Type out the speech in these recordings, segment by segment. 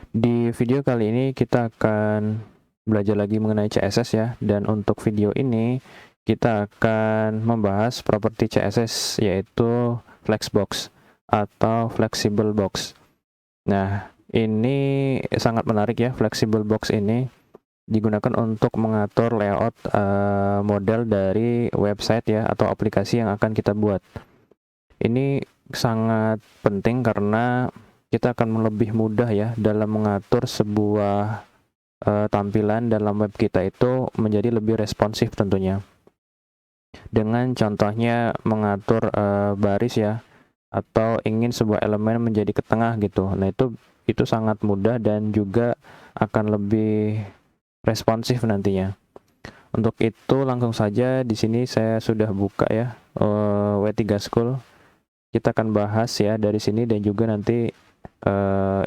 Di video kali ini kita akan belajar lagi mengenai CSS ya, dan untuk video ini kita akan membahas properti CSS yaitu Flexbox atau Flexible Box. Nah, ini sangat menarik ya. Flexible Box ini digunakan untuk mengatur layout model dari website ya atau aplikasi yang akan kita buat. Ini sangat penting karena kita akan lebih mudah ya dalam mengatur sebuah tampilan dalam web kita itu menjadi lebih responsif tentunya. Dengan contohnya mengatur baris ya, atau ingin sebuah elemen menjadi ke tengah gitu. Nah, itu sangat mudah dan juga akan lebih responsif nantinya. Untuk itu langsung saja di sini saya sudah buka ya W3 School. Kita akan bahas ya dari sini dan juga nanti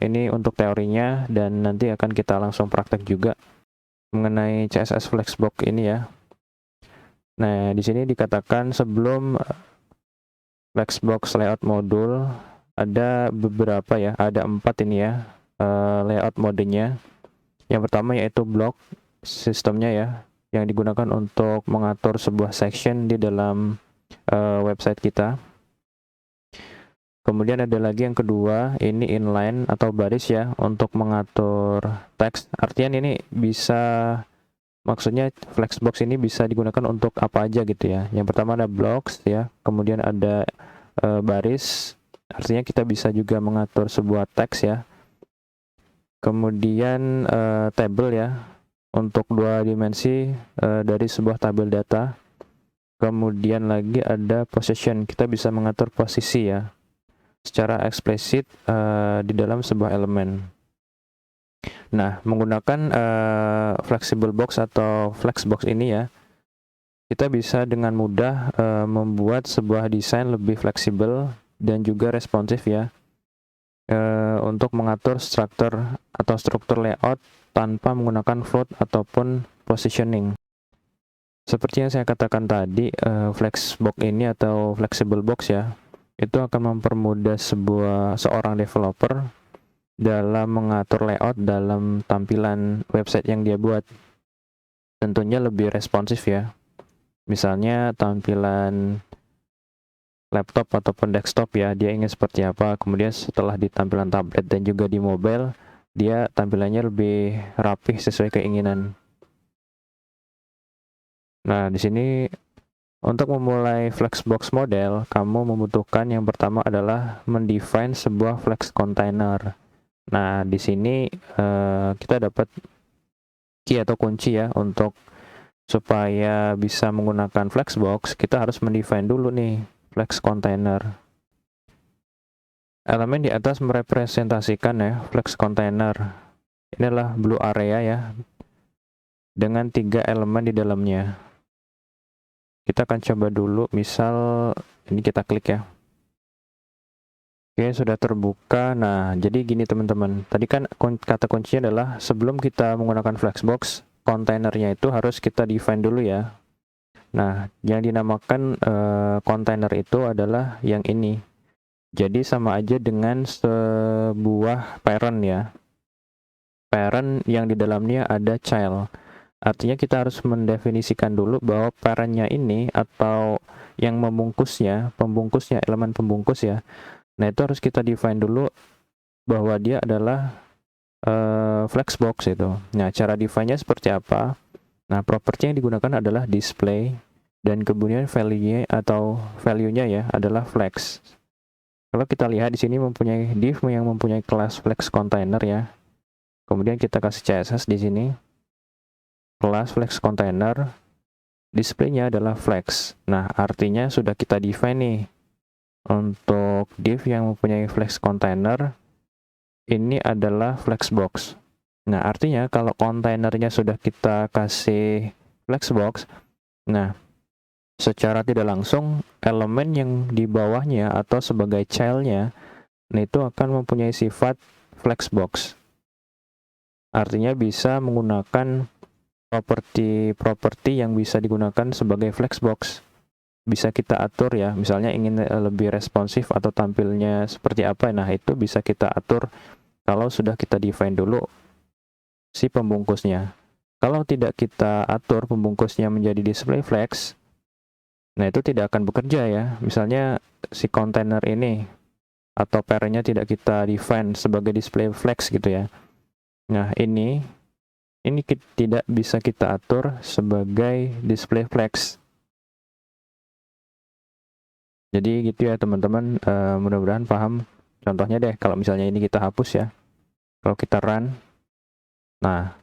ini untuk teorinya, dan nanti akan kita langsung praktek juga mengenai CSS Flexbox ini ya. Nah, di sini dikatakan sebelum Flexbox layout modul ada beberapa ya, ada 4 ini ya layout modenya. Yang pertama yaitu block sistemnya ya, yang digunakan untuk mengatur sebuah section di dalam website kita. Kemudian ada lagi yang kedua, ini inline atau baris ya, untuk mengatur teks. Artinya ini bisa, maksudnya Flexbox ini bisa digunakan untuk apa aja gitu ya. Yang pertama ada blocks ya, kemudian ada baris, artinya kita bisa juga mengatur sebuah teks ya. Kemudian table ya, untuk 2 dimensi dari sebuah tabel data. Kemudian lagi ada position, kita bisa mengatur posisi ya secara eksplisit di dalam sebuah elemen. Nah, menggunakan flexible box atau flexbox ini ya, kita bisa dengan mudah membuat sebuah desain lebih fleksibel dan juga responsif ya, untuk mengatur struktur atau struktur layout tanpa menggunakan float ataupun positioning. Seperti yang saya katakan tadi, flexbox ini atau flexible box ya, itu akan mempermudah seorang developer dalam mengatur layout dalam tampilan website yang dia buat. Tentunya lebih responsif ya. Misalnya tampilan laptop ataupun desktop ya, dia ingin seperti apa. Kemudian setelah di tampilan tablet dan juga di mobile, dia tampilannya lebih rapih sesuai keinginan. Nah, di sini untuk memulai Flexbox model, kamu membutuhkan yang pertama adalah mendefine sebuah flex container. Nah, di sini kita dapat key atau kunci ya, untuk supaya bisa menggunakan Flexbox, kita harus mendefine dulu nih flex container. Elemen di atas merepresentasikan ya flex container. Inilah blue area ya, dengan 3 elemen di dalamnya. Kita akan coba dulu, misal ini kita klik ya. Oke, sudah terbuka. Nah, jadi gini teman-teman. Tadi kan kata kuncinya adalah sebelum kita menggunakan Flexbox, kontainernya itu harus kita define dulu ya. Nah, yang dinamakan kontainer itu adalah yang ini. Jadi sama aja dengan sebuah parent ya. Parent yang di dalamnya ada child. Artinya kita harus mendefinisikan dulu bahwa parentnya ini atau yang membungkusnya, pembungkusnya, elemen pembungkus ya. Nah, itu harus kita define dulu bahwa dia adalah Flexbox itu. Nah, cara define-nya seperti apa? Nah, properti yang digunakan adalah display, dan kemudian value-nya atau value-nya ya adalah flex. Kalau kita lihat di sini mempunyai div yang mempunyai kelas flex container ya. Kemudian kita kasih CSS di sini. Kelas flex container, display-nya adalah flex. Nah, artinya sudah kita define nih untuk div yang mempunyai flex container, ini adalah flexbox. Nah, artinya kalau kontainernya sudah kita kasih flexbox, nah secara tidak langsung elemen yang di bawahnya atau sebagai child-nya, nah itu akan mempunyai sifat flexbox. Artinya bisa menggunakan properti yang bisa digunakan sebagai flexbox. Bisa kita atur ya, misalnya ingin lebih responsif atau tampilnya seperti apa, nah itu bisa kita atur kalau sudah kita define dulu si pembungkusnya. Kalau tidak kita atur pembungkusnya menjadi display flex, nah itu tidak akan bekerja ya. Misalnya si kontainer ini atau parentnya tidak kita define sebagai display flex gitu ya. Nah ini tidak bisa kita atur sebagai display flex. Jadi gitu ya teman-teman, mudah-mudahan paham. Contohnya deh, kalau misalnya ini kita hapus ya, kalau kita run, nah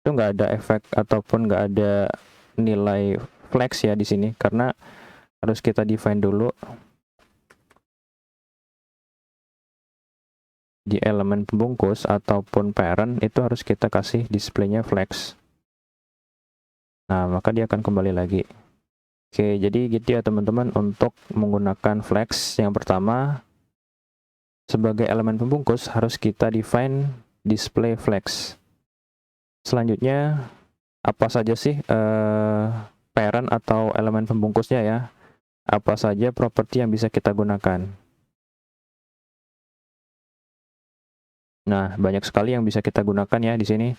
itu nggak ada efek ataupun nggak ada nilai flex ya di sini, karena harus kita define dulu di elemen pembungkus ataupun parent itu harus kita kasih displaynya flex. Nah maka dia akan kembali lagi. Oke, jadi gitu ya teman-teman untuk menggunakan flex. Yang pertama, sebagai elemen pembungkus harus kita define display flex. Selanjutnya, apa saja sih parent atau elemen pembungkusnya ya? Apa saja properti yang bisa kita gunakan? Nah, banyak sekali yang bisa kita gunakan ya di sini.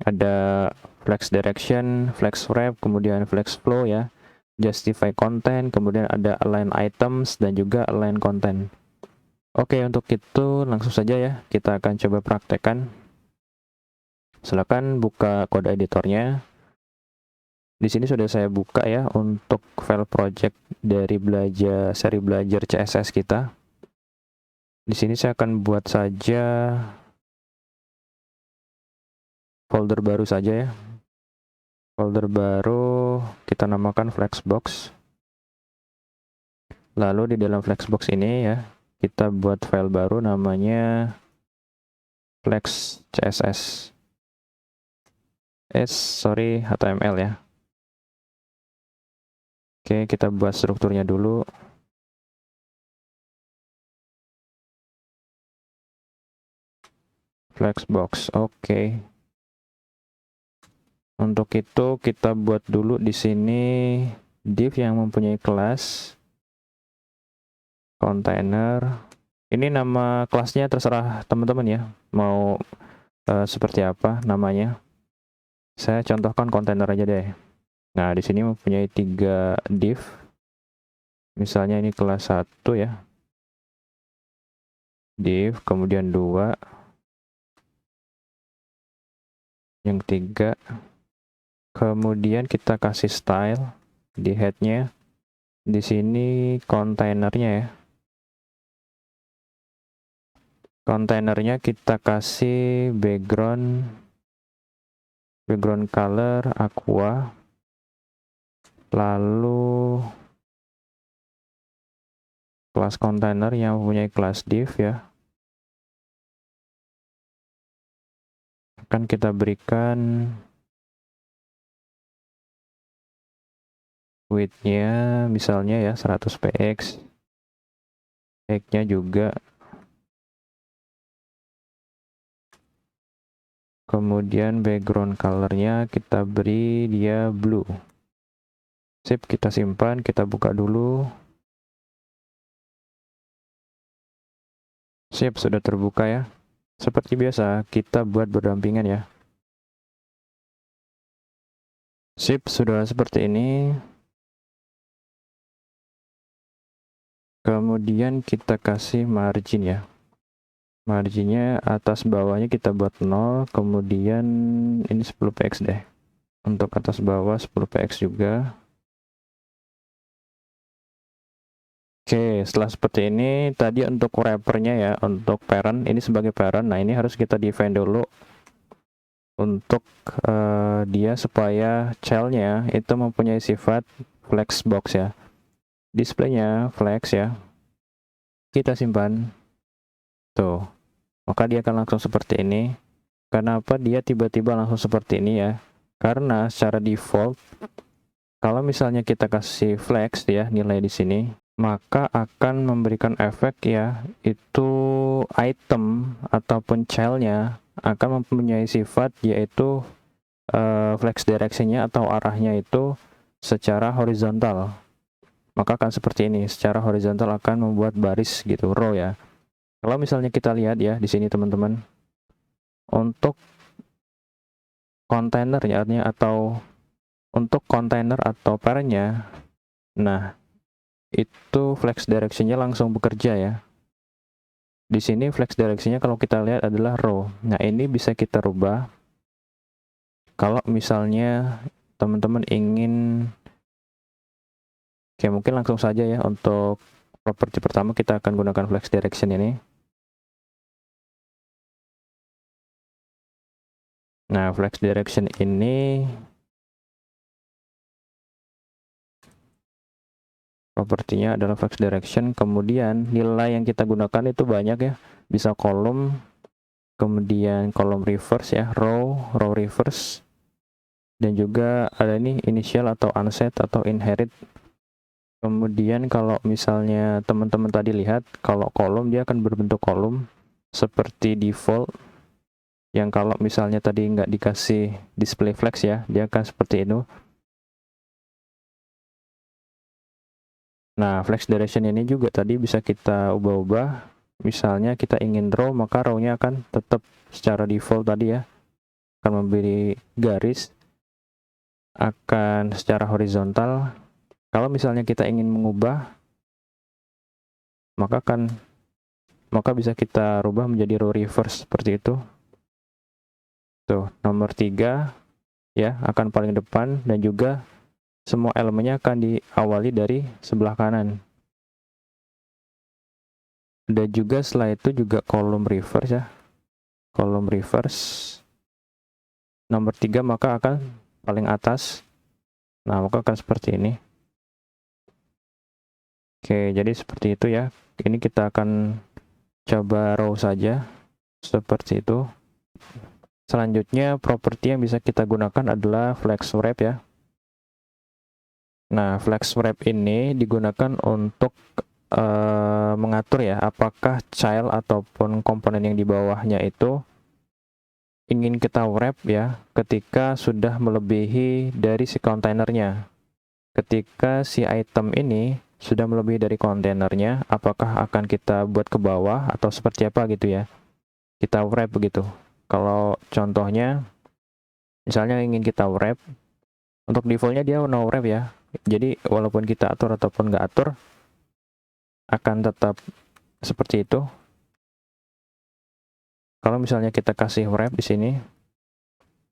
Ada flex direction, flex wrap, kemudian flex flow ya, justify content, kemudian ada align items dan juga align content. Oke, untuk itu langsung saja ya, kita akan coba praktekkan. Silakan buka kode editornya. Di sini sudah saya buka ya untuk file project dari seri belajar CSS kita. Di sini saya akan buat saja folder baru saja ya. Folder baru kita namakan Flexbox. Lalu di dalam Flexbox ini ya, kita buat file baru namanya flex CSS. HTML ya. Oke, kita buat strukturnya dulu. Flexbox, oke. Untuk itu kita buat dulu di sini div yang mempunyai kelas container. Ini nama kelasnya terserah teman-teman ya, mau seperti apa namanya. Saya contohkan kontainer aja deh. Nah, di sini mempunyai 3 div. Misalnya ini kelas 1 ya. Div, kemudian 2. Yang 3. Kemudian kita kasih style di head-nya. Di sini kontainernya ya. Kontainernya kita kasih background color aqua, lalu kelas kontainer yang mempunyai kelas div ya, akan kita berikan width-nya misalnya ya 100 px, height-nya juga. Kemudian background color-nya kita beri dia blue. Sip, kita simpan, kita buka dulu. Sip, sudah terbuka ya. Seperti biasa, kita buat berdampingan ya. Sip, sudah seperti ini. Kemudian kita kasih margin ya. Marginnya atas bawahnya kita buat 0, kemudian ini 10 px deh. Untuk atas bawah 10 px juga. Oke, setelah seperti ini, tadi untuk wrappernya ya, untuk parent, ini sebagai parent, nah ini harus kita define dulu untuk dia supaya child-nya itu mempunyai sifat flexbox ya. Displaynya flex ya. Kita simpan. Tuh. Maka dia akan langsung seperti ini. Kenapa dia tiba-tiba langsung seperti ini ya? Karena secara default, kalau misalnya kita kasih flex ya, nilai di sini, maka akan memberikan efek ya, itu item ataupun child-nya akan mempunyai sifat yaitu flex direction-nya atau arahnya itu secara horizontal. Maka akan seperti ini, secara horizontal akan membuat baris gitu, row ya. Kalau misalnya kita lihat ya di sini teman-teman, Untuk kontainer ya artinya, atau untuk kontainer atau parentnya, nah itu flex direction-nya langsung bekerja ya. Di sini flex direction-nya kalau kita lihat adalah row. Nah, ini bisa kita rubah kalau misalnya teman-teman ingin, oke, mungkin langsung saja ya. Untuk properti pertama kita akan gunakan flex direction ini. Nah, flex direction ini propertinya adalah flex direction, kemudian nilai yang kita gunakan itu banyak ya, bisa kolom, kemudian kolom reverse ya, row reverse, dan juga ada ini initial atau unset atau inherit. Kemudian kalau misalnya teman-teman tadi lihat, kalau kolom dia akan berbentuk kolom seperti default, yang kalau misalnya tadi nggak dikasih display flex ya, dia akan seperti itu. Nah, flex direction ini juga tadi bisa kita ubah-ubah. Misalnya kita ingin row, maka row-nya akan tetap secara default tadi ya, akan memberi garis, akan secara horizontal. Kalau misalnya kita ingin mengubah, maka bisa kita rubah menjadi row reverse seperti itu. Tuh, nomor 3 ya, akan paling depan, dan juga semua elemennya akan diawali dari sebelah kanan. Dan juga setelah itu juga kolom reverse ya, kolom reverse nomor 3 maka akan paling atas. Nah, maka akan seperti ini. Oke, jadi seperti itu ya. Ini kita akan coba row saja seperti itu. Selanjutnya properti yang bisa kita gunakan adalah flex wrap ya. Nah, flex wrap ini digunakan untuk mengatur ya, apakah child ataupun komponen yang di bawahnya itu ingin kita wrap ya ketika sudah melebihi dari si kontainernya. Ketika si item ini sudah melebihi dari kontainernya, apakah akan kita buat ke bawah atau seperti apa gitu ya, kita wrap begitu. Kalau contohnya misalnya ingin kita wrap, untuk defaultnya dia no wrap ya, jadi walaupun kita atur ataupun nggak atur akan tetap seperti itu. Kalau misalnya kita kasih wrap di sini,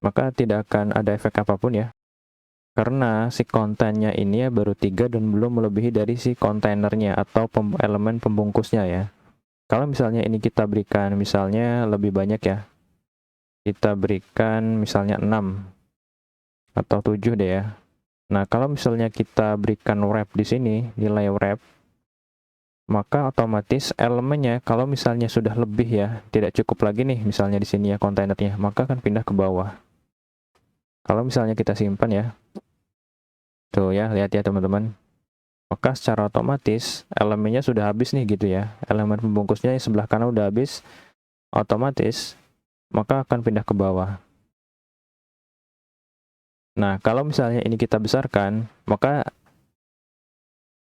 maka tidak akan ada efek apapun ya, karena si kontennya ini ya baru 3 dan belum melebihi dari si kontainernya atau elemen pembungkusnya ya. Kalau misalnya ini kita berikan misalnya lebih banyak ya, kita berikan misalnya 6 atau 7 deh ya. Nah, kalau misalnya kita berikan wrap di sini, nilai wrap, maka otomatis elemennya kalau misalnya sudah lebih ya, tidak cukup lagi nih misalnya di sini ya kontainernya, maka akan pindah ke bawah. Kalau misalnya kita simpan ya, tuh ya, lihat ya teman-teman, maka secara otomatis elemennya sudah habis nih gitu ya, elemen pembungkusnya yang sebelah kanan udah habis, otomatis maka akan pindah ke bawah. Nah, kalau misalnya ini kita besarkan, maka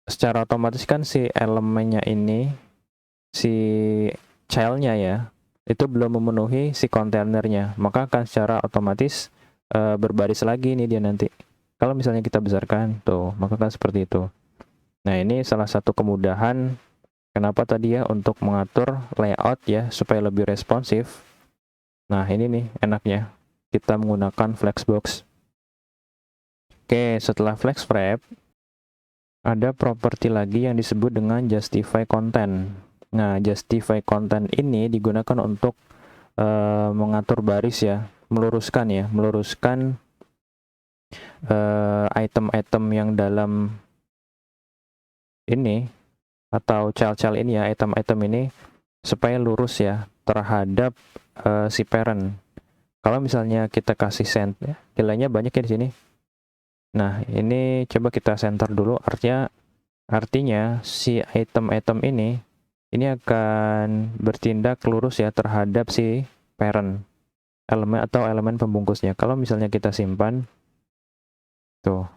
secara otomatis kan si elemennya ini, si childnya ya, itu belum memenuhi si kontainernya, maka akan secara otomatis berbaris lagi nih dia nanti. Kalau misalnya kita besarkan, tuh, maka kan seperti itu. Nah, ini salah satu kemudahan kenapa tadi ya untuk mengatur layout ya, supaya lebih responsif. Nah, ini nih enaknya, kita menggunakan flexbox. Oke, setelah flex wrap, ada properti lagi yang disebut dengan justify content. Nah, justify content ini digunakan untuk mengatur baris ya, meluruskan item-item yang dalam ini atau child-child ini ya, item-item ini supaya lurus ya terhadap si parent. Kalau misalnya kita kasih send ya, nilainya banyak ya di sini. Nah, ini coba kita center dulu, artinya si item-item ini akan bertindak lurus ya terhadap si parent elemen atau elemen pembungkusnya. Kalau misalnya kita simpan, tuh,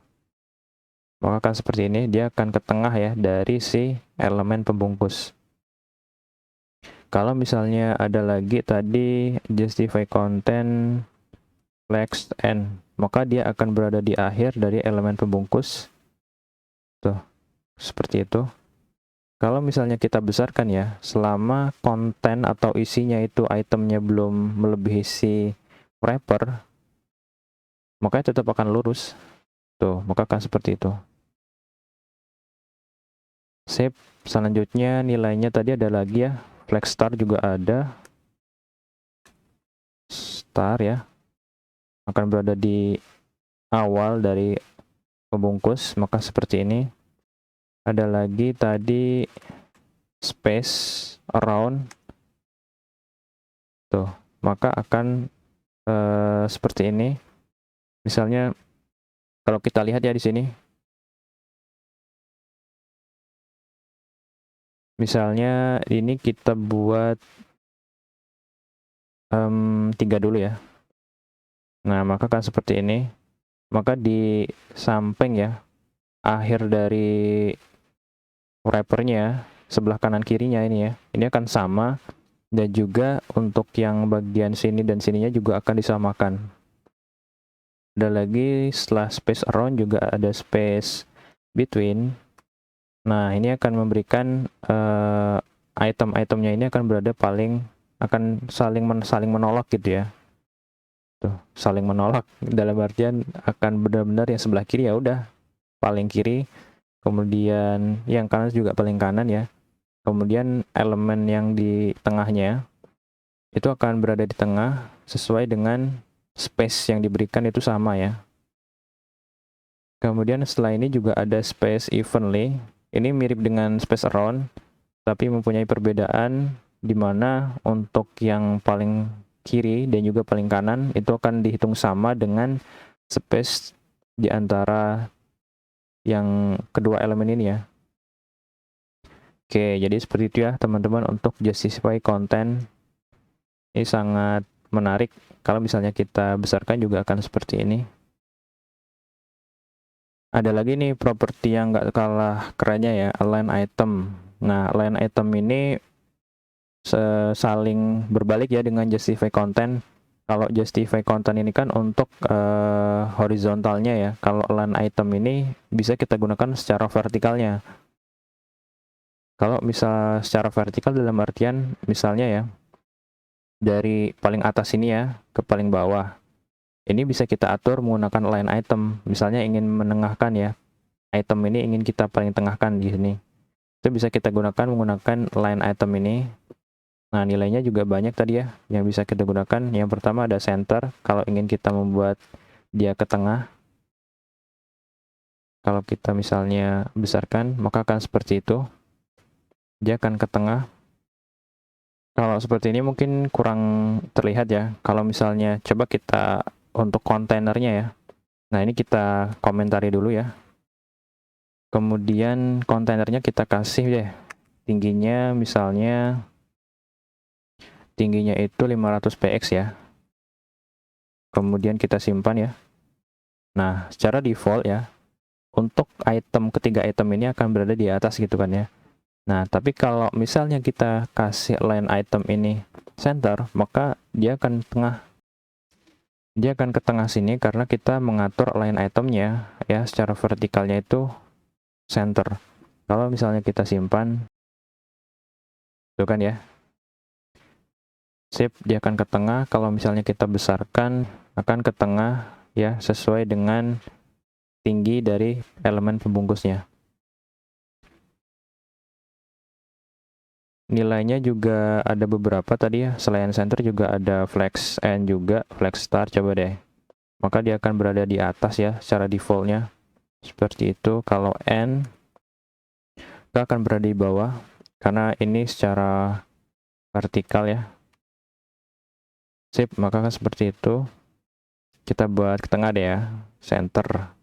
maka akan seperti ini, dia akan ke tengah ya dari si elemen pembungkus. kalau misalnya ada lagi tadi justify content flex end, maka dia akan berada di akhir dari elemen pembungkus. Tuh, seperti itu. Kalau misalnya kita besarkan ya, selama konten atau isinya itu itemnya belum melebihi si wrapper, maka tetap akan lurus. Tuh, maka akan seperti itu. Sip, selanjutnya nilainya tadi ada lagi ya, flex star juga ada. Star ya, akan berada di awal dari pembungkus, maka seperti ini. Ada lagi tadi space around, tuh, maka akan seperti ini. Misalnya kalau kita lihat ya di sini, misalnya ini kita buat 3 dulu ya. Nah, maka kan seperti ini. Maka di samping ya, akhir dari wrappernya, sebelah kanan kirinya ini ya, ini akan sama. Dan juga untuk yang bagian sini dan sininya juga akan disamakan. Ada lagi setelah space around juga ada space between. Nah, ini akan memberikan item-itemnya ini akan berada akan saling menolak gitu ya. Tuh, saling menolak dalam artian akan benar-benar yang sebelah kiri ya udah paling kiri, kemudian yang kanan juga paling kanan ya. Kemudian elemen yang di tengahnya itu akan berada di tengah sesuai dengan space yang diberikan itu sama ya. Kemudian setelah ini juga ada space evenly. Ini mirip dengan space around, tapi mempunyai perbedaan di mana untuk yang paling kiri dan juga paling kanan itu akan dihitung sama dengan space di antara yang kedua elemen ini ya. Oke, jadi seperti itu ya teman-teman untuk justify content. Ini sangat menarik. Kalau misalnya kita besarkan juga akan seperti ini. Ada lagi nih properti yang nggak kalah kerennya ya, align item. Nah, align item ini saling berbalik ya dengan justify content. Kalau justify content ini kan untuk horizontalnya ya. Kalau align item ini bisa kita gunakan secara vertikalnya. Kalau misal secara vertikal dalam artian misalnya ya, dari paling atas ini ya ke paling bawah. Ini bisa kita atur menggunakan align item. Misalnya ingin menengahkan ya, item ini ingin kita paling tengahkan di sini. Itu bisa kita gunakan menggunakan align item ini. Nah, nilainya juga banyak tadi ya yang bisa kita gunakan. Yang pertama ada center, kalau ingin kita membuat dia ke tengah. Kalau kita misalnya besarkan, maka akan seperti itu. Dia akan ke tengah. Kalau seperti ini mungkin kurang terlihat ya. Kalau misalnya coba kita untuk kontainernya ya. Nah, ini kita komentari dulu ya. Kemudian kontainernya kita kasih deh. Tingginya misalnya tingginya itu 500 px ya. Kemudian kita simpan ya. Nah, secara default ya, untuk ketiga item ini akan berada di atas gitu kan ya. Nah, tapi kalau misalnya kita kasih line item ini center, maka dia akan ke tengah sini karena kita mengatur line itemnya ya, secara vertikalnya itu center. Kalau misalnya kita simpan, tuh kan ya, sip, dia akan ke tengah. Kalau misalnya kita besarkan, akan ke tengah ya, sesuai dengan tinggi dari elemen pembungkusnya. Nilainya juga ada beberapa tadi ya, selain center juga ada flex and juga flex star, coba deh. Maka dia akan berada di atas ya, secara defaultnya. Seperti itu. Kalau N, kita akan berada di bawah, karena ini secara vertikal ya. Sip, maka kan seperti itu. Kita buat ke tengah deh ya, center.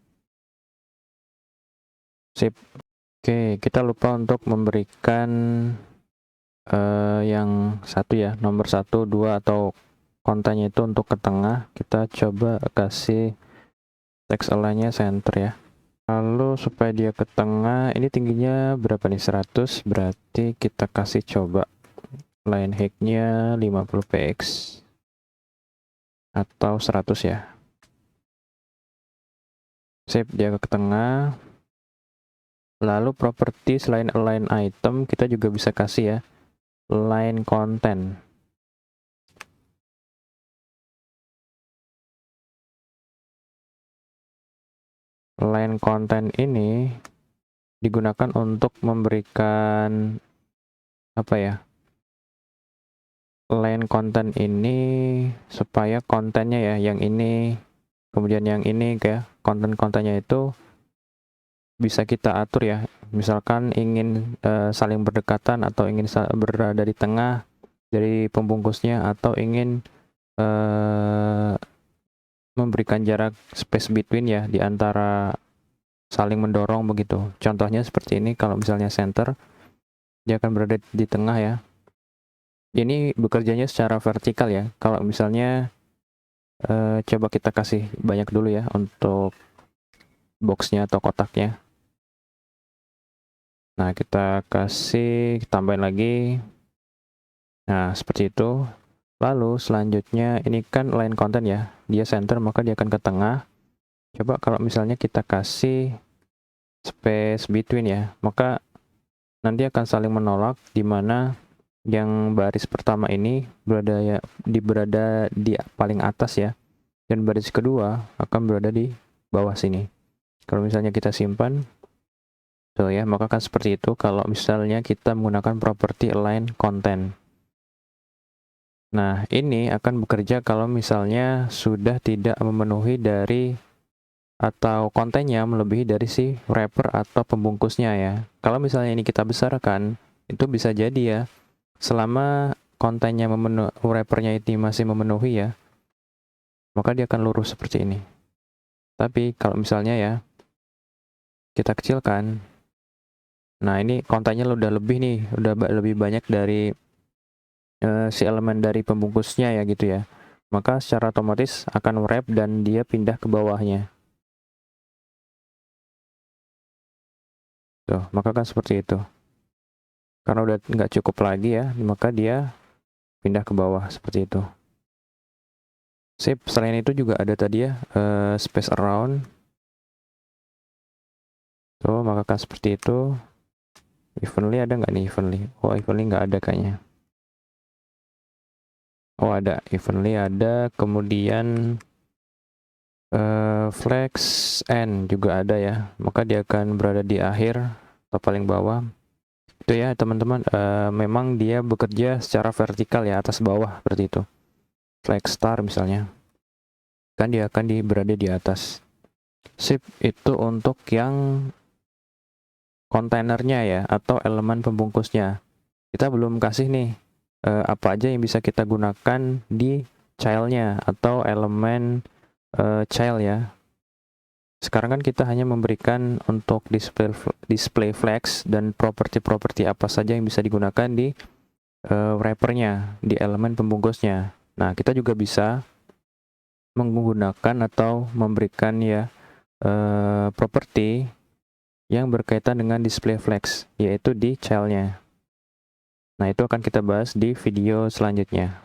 Sip. Oke, kita lupa untuk memberikan yang satu ya, nomor 1, 2 atau kontennya itu untuk ke tengah. Kita coba kasih text align-nya center ya. Lalu supaya dia ke tengah, ini tingginya berapa nih, 100, berarti kita kasih coba line height-nya 50 px atau 100 ya. Sip, dia ke tengah. Lalu properti selain align item, kita juga bisa kasih ya line content. Line content ini digunakan untuk memberikan apa ya? Line content ini supaya kontennya ya, yang ini, kemudian yang ini kayak konten-kontennya itu bisa kita atur ya. Misalkan ingin saling berdekatan atau ingin berada di tengah dari pembungkusnya, atau ingin memberikan jarak space between ya di antara saling mendorong begitu. Contohnya seperti ini, kalau misalnya center dia akan berada di tengah ya. Ini bekerjanya secara vertikal ya. Kalau misalnya coba kita kasih banyak dulu ya untuk boxnya atau kotaknya. Nah, kita kasih, tambahin lagi. Nah, seperti itu. Lalu selanjutnya ini kan line content ya, dia center maka dia akan ke tengah. Coba kalau misalnya kita kasih space between ya, maka nanti akan saling menolak, di mana yang baris pertama ini berada di paling atas ya, dan baris kedua akan berada di bawah sini. Kalau misalnya kita simpan tuh ya, maka akan seperti itu kalau misalnya kita menggunakan properti align content. Nah, ini akan bekerja kalau misalnya sudah tidak memenuhi dari atau kontennya melebihi dari si wrapper atau pembungkusnya ya. Kalau misalnya ini kita besarkan, itu bisa jadi ya, selama kontennya wrappernya itu masih memenuhi ya, maka dia akan lurus seperti ini. Tapi kalau misalnya ya, kita kecilkan, nah ini kontennya udah lebih nih, udah lebih banyak dari si elemen dari pembungkusnya ya gitu ya, maka secara otomatis akan wrap dan dia pindah ke bawahnya. Tuh, maka kan seperti itu. Karena udah nggak cukup lagi ya, maka dia pindah ke bawah seperti itu. Sip, selain itu juga ada tadi ya, space around. Tuh, maka kan seperti itu. Evenly ada nggak nih evenly? Oh, evenly nggak ada kayaknya. Oh, ada. Evenly ada, kemudian flex end juga ada ya. Maka dia akan berada di akhir atau paling bawah. Itu ya teman-teman, memang dia bekerja secara vertikal ya, atas bawah seperti itu. Flex star misalnya, kan dia akan berada di atas. Sip, itu untuk yang kontainernya ya, atau elemen pembungkusnya. Kita belum kasih nih apa aja yang bisa kita gunakan di child-nya atau elemen child ya. Sekarang kan kita hanya memberikan untuk display flex dan properti-properti apa saja yang bisa digunakan di wrappernya, di elemen pembungkusnya. Nah, kita juga bisa menggunakan atau memberikan ya properti yang berkaitan dengan display flex, yaitu di child-nya. Nah, itu akan kita bahas di video selanjutnya.